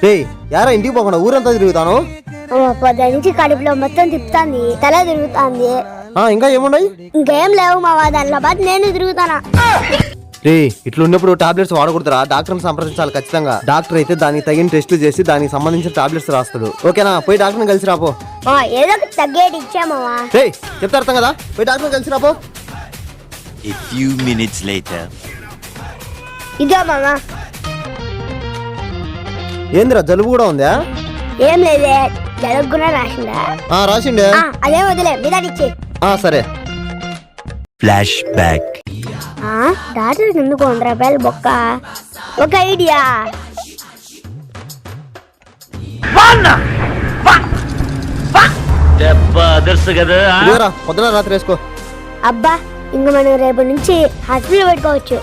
రే యారా ఇంటికి పోకుండా ఊరంతా తిరుగుతాను. పొద్దు నుంచి కడుపులో మొత్తం తిప్పుతాంది, తల తిరుగుతాంది. ఇంకా ఏమున్నాయి? ఇంకేం లేవు మావా, దానిలో పాటు నేను తిరుగుతానా. రే ఇట్లున్నప్పుడు టాబ్లెట్స్ వాడకూడదురా, డాక్టర్ని సంప్రదించాలి ఖచ్చితంగా. డాక్టర్ అయితే దానికి తగిన టెస్టులు చేసి దానికి సంబంధించిన టాబ్లెట్స్ రాస్తాడు. ఓకేనా? పోయి డాక్టర్ని కలిసి రాపో. ఏదో ఒకటి తగ్గేటి ఇచ్చామావా. రే చెప్తే అర్థం కదా, పోయి డాక్టర్ని కలిసి రాపో. A few minutes later. ఇదో మామా. ఏందిరా జలుబు కూడా ఉందా? ఏం లేదే, జలుబు కూడా రాసిందా? రాసిండే. అదే వదిలే, మీదాడిచ్చి. సరే. Flash back. డాక్టర్ ఎందుకు 100 రూపాయలు బొక్క? ఒక ఐడియా. పొద్దున రాత్రి వేసుకో. అబ్బా, ఇంక మనం రేపటి నుంచి హాస్పిటల్ పెట్టుకోవచ్చు.